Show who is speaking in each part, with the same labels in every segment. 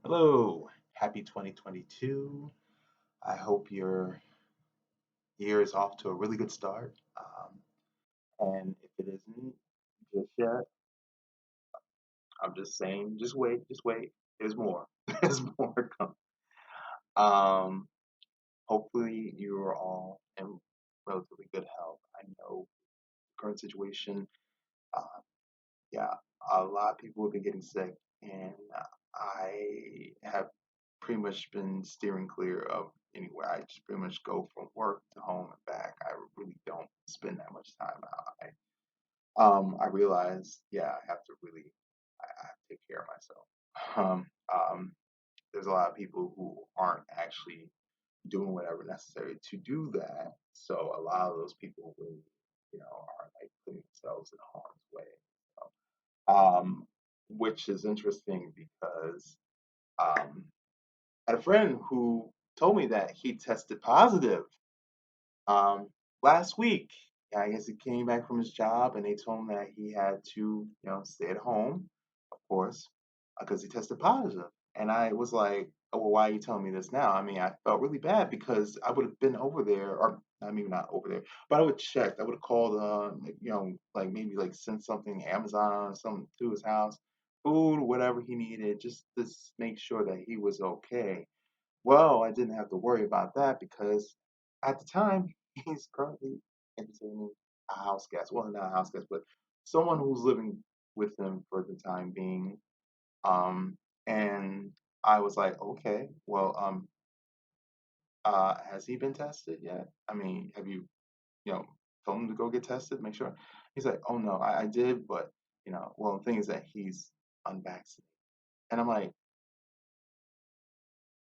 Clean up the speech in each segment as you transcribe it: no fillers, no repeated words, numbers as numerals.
Speaker 1: Hello, happy 2022. I hope your year is off to a really good start. And if it isn't just yet, I'm just saying, just wait, just wait. There's more. There's more coming. Um, Hopefully you are all in relatively good health. I know the current situation, uh, yeah, a lot of people have been getting sick, and I have pretty much been steering clear of anywhere. I just pretty much go from work to home and back. I really don't spend that much time out. I realize, yeah, I have to really, I have to take care of myself. Um, um, there's a lot of people who aren't actually doing whatever necessary to do that. So a lot of those people really, are like putting themselves in harm's way. So, which is interesting because um, I had a friend who told me that he tested positive um, last week. I guess he came back from his job and they told him that he had to, stay at home, of course, because he tested positive. And I was like, oh, well, why are you telling me this now? I mean, I felt really bad because I would have been over there, or I mean, not over there, but I would have checked. I would have called, like maybe like sent something, Amazon, something to his house, food, whatever he needed, just to make sure that he was okay. Well, I didn't have to worry about that because at the time he's currently entertaining a house guest. Well, not a house guest, but someone who's living with him for the time being. And I was like, okay, well, has he been tested yet? I mean, have you, you know, told him to go get tested, make sure? He's like, oh no, I did, but well, the thing is that he's unvaccinated. And I'm like,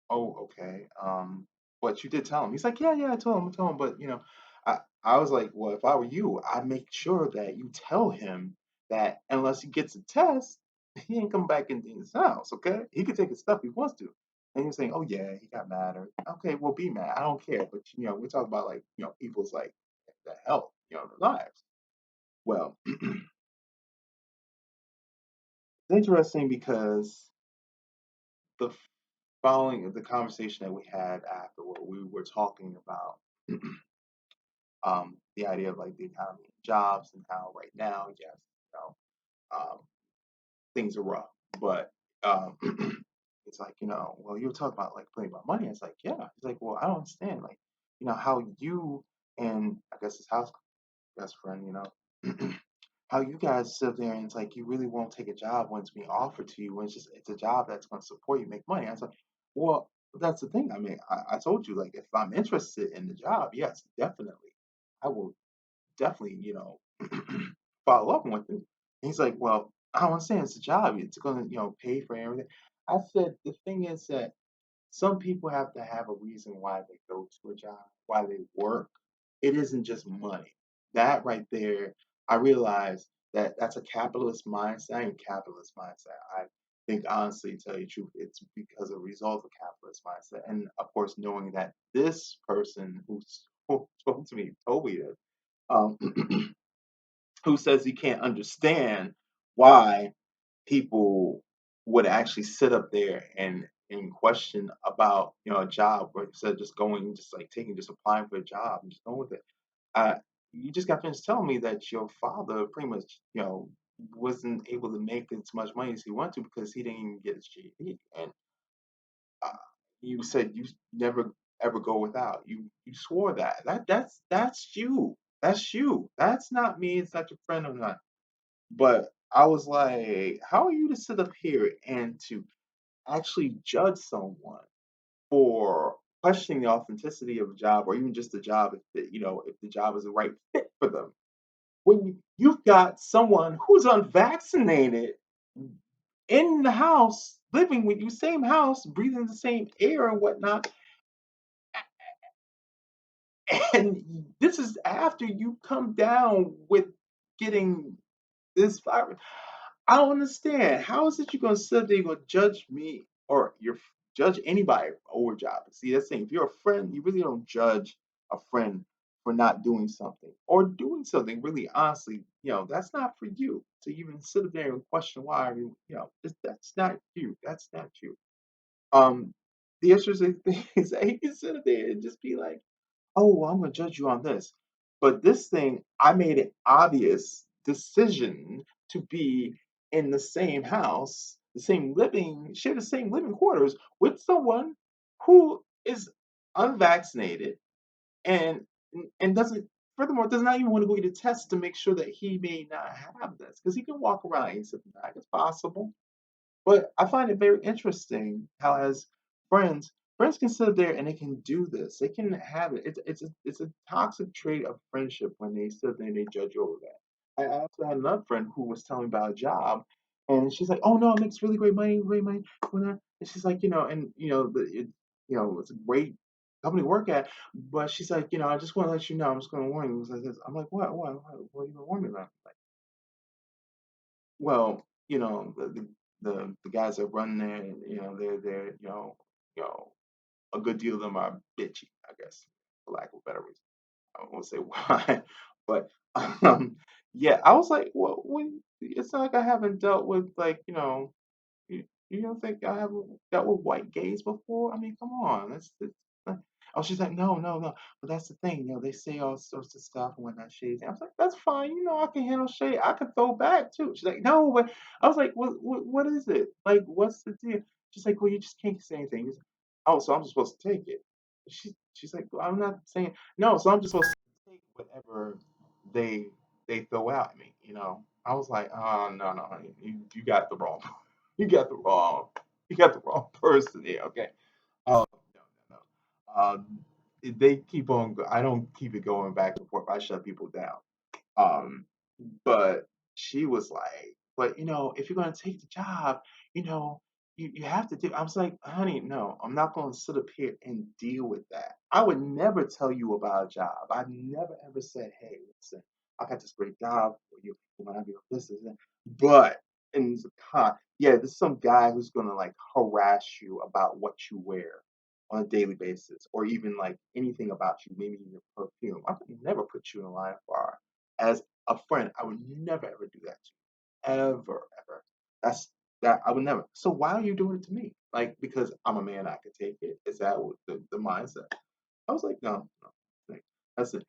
Speaker 1: oh, okay. But you did tell him. He's like, yeah, yeah, I told him. But I was like, well, if I were you, I'd make sure that you tell him that unless he gets a test, he ain't come back in his house. Okay, he can take his stuff if he wants to. And you're saying, oh yeah, he got mad, or okay, well, be mad. I don't care. But we're talking about like people's like the health, their lives. Well, it's interesting because the following the conversation that we had afterward, we were talking about the idea of like the economy and jobs and how right now, yes, things are rough, but um, it's like, well, you were talking about like plenty about money. It's like, yeah. It's like, well, I don't understand, like, how you and I guess his house best friend, how you guys sit there and it's like you really won't take a job when it's being offered to you when it's a job that's going to support you, make money. I was like, well, that's the thing. I mean, I told you like if I'm interested in the job, yes, definitely, I will definitely, follow up with it. And he's like, well, I don't understand. It's a job. It's going to, pay for everything. I said, the thing is that some people have to have a reason why they go to a job, why they work. It isn't just money. That right there, I realize that that's a capitalist mindset. I ain't capitalist mindset. I think honestly, to tell you the truth, it's because of a result of capitalist mindset. And of course, knowing that this person who spoke to me told me this, um, who says he can't understand why people would actually sit up there and question about a job or instead of just going just like taking just applying for a job and just going with it. Uh, you just got finished telling me that your father pretty much wasn't able to make as much money as he wanted to because he didn't even get his GED and uh, you said you never ever go without. You swore that. That's you. That's you. That's not me. It's not your friend or not. But I was like, how are you to sit up here and to actually judge someone for questioning the authenticity of a job or even just the job if the job is the right fit for them? When you've got someone who's unvaccinated in the house, living with you, same house, breathing the same air and whatnot, and this is after you come down with getting this virus. I don't understand. How is it you're gonna sit there, you're gonna judge me or judge anybody over job? See, that's the thing. If you're a friend, you really don't judge a friend for not doing something or doing something really honestly, that's not for you to even sit there and question why. I mean, that's not you. That's not you. Um, the interesting thing is that he can sit there and just be like, "Oh, well, I'm gonna judge you on this," but this thing, I made an obvious decision to be in the same house, share the same living quarters with someone who is unvaccinated and doesn't. Furthermore, does not even want to go get a test to make sure that he may not have this because he can walk around asymptomatic. It's possible. But I find it very interesting how, as friends, friends can sit there and they can do this. They can have it. It's a toxic trait of friendship when they sit there and they judge you over that. I also had another friend who was telling me about a job, and she's like, "Oh no, it makes really great money." And she's like, it's a great company to work at. But she's like, I just want to let you know, I'm just going to warn you. Like this. I'm like, what are you going to warn me about? Well, the guys that run there, they're a good deal of them are bitchy, I guess, for lack of a better reason. I won't say why, but yeah, I was like, well, it's not like I haven't dealt with like you don't think I have dealt with white gays before? I mean, come on. Oh, she's like, no. But that's the thing, they say all sorts of stuff and whatnot, shades. I was like, that's fine. I can handle shade. I can throw back too. She's like, no, but I was like, what is it? Like, what's the deal? She's like, well, you just can't say anything. Oh, so I'm just supposed to take it. She's like, well, I'm not saying no, so I'm just supposed to take whatever they they throw out at me. I was like, oh no, honey, you got the wrong you got the wrong you got the wrong person here, okay? Oh no. They keep on I don't keep it going back and forth. I shut people down. Um, but she was like, but if you're gonna take the job, you know, you have to do. I was like, honey, no, I'm not gonna sit up here and deal with that. I would never tell you about a job. I never ever said, hey, listen, I got this great job for you. You might have your business, but in the yeah, there's some guy who's gonna like harass you about what you wear on a daily basis, or even like anything about you, maybe your perfume. I would never put you in a line of fire as a friend. I would never ever do that to you. Ever. That's that I would never. So why are you doing it to me? Like because I'm a man, I can take it. Is that what the mindset? I was like, no. Like, that's it.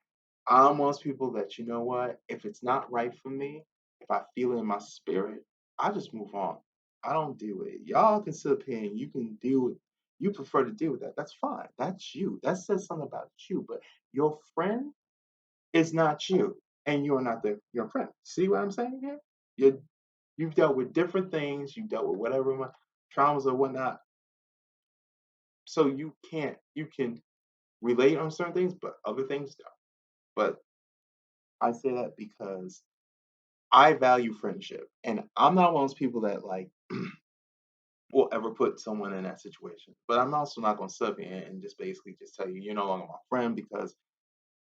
Speaker 1: I'm one of those people that what? If it's not right for me, if I feel it in my spirit, I just move on. I don't deal with it. Y'all can sit up here and you can deal with you prefer to deal with that. That's fine. That's you. That says something about you. But your friend is not you. And you're not your friend. See what I'm saying here? You you've dealt with different things, you've dealt with whatever traumas or whatnot. So you can relate on certain things, but other things don't. But I say that because I value friendship, and I'm not one of those people that like will ever put someone in that situation. But I'm also not going to sit here and just basically just tell you you're no longer my friend because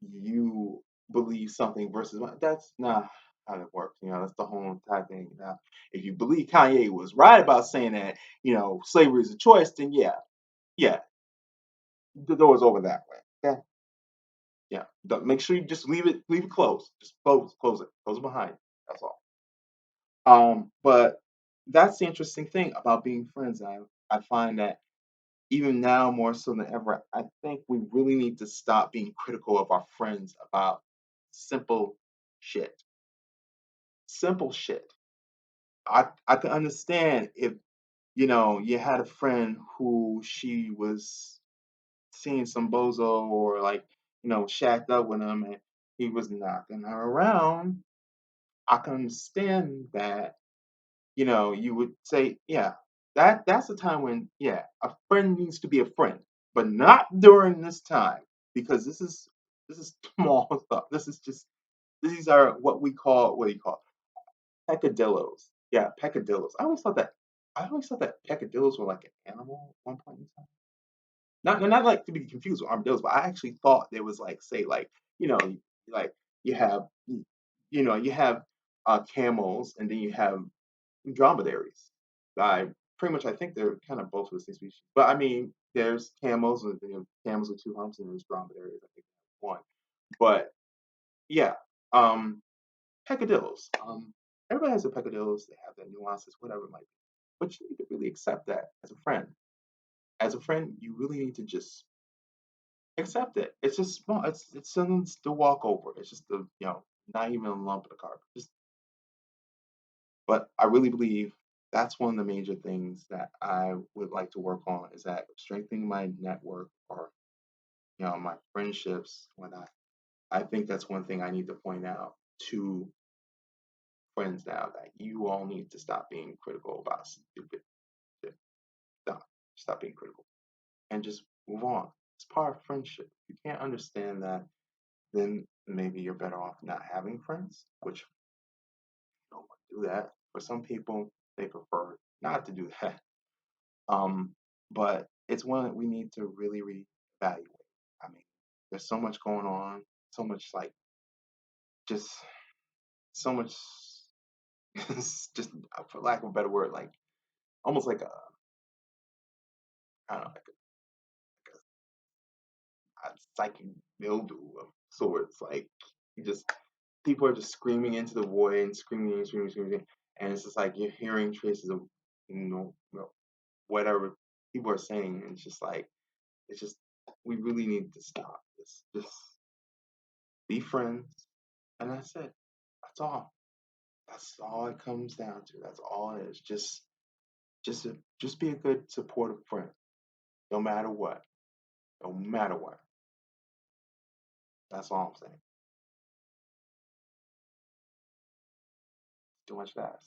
Speaker 1: you believe something versus that's not how it works. That's the whole entire thing. Now, if you believe Kanye was right about saying that slavery is a choice, then yeah, the door's over that way. Okay, yeah. Make sure you just leave it closed. Just close it behind you. That's all. But that's the interesting thing about being friends. I find that even now more so than ever, I think we really need to stop being critical of our friends about simple shit. Simple shit. I can understand if you had a friend who she was seeing some bozo or like shacked up with him and he was knocking her around. I can understand that you would say, yeah, that's the time when, yeah, a friend needs to be a friend, but not during this time because this is small stuff. This is just these are what do you call peccadillos? Yeah, peccadillos. I always thought that peccadillos were like an animal at one point in time. Not like to be confused with armadillos, but I actually thought there was like say like you know like you have you have camels and then you have dromedaries. I pretty much I think they're kind of both of the same species. But I mean, there's camels and camels with two humps, and there's dromedaries. I think one. But yeah, um, peccadillos. Everybody has their peccadillos. They have their nuances, whatever it might be. But you need to really accept that as a friend. as a friend, you really need to just accept it. It's just small. It's something to walk over. It's just a not even a lump of the carpet. Just, but I really believe that's one of the major things that I would like to work on is that strengthening my network or my friendships. I think that's one thing I need to point out to friends now that you all need to stop being critical about stupid shit. Stop being critical and just move on. It's part of friendship. If you can't understand that, then maybe you're better off not having friends, which you don't want to do that. For some people, they prefer not to do that. Um, but it's one that we need to really reevaluate. I mean, there's so much going on, so much like just so much, just for lack of a better word, like almost like a I don't know, like a psychic mildew of sorts. Like you just people are just screaming into the void and screaming and screaming, screaming, and it's just like you're hearing traces of whatever people are saying, and it's just like it's just we really need to stop this. Just be friends, and that's it. That's all. That's all it comes down to. That's all it is. Just be a good supportive friend, no matter what. No matter what. That's all I'm saying. Too much to ask.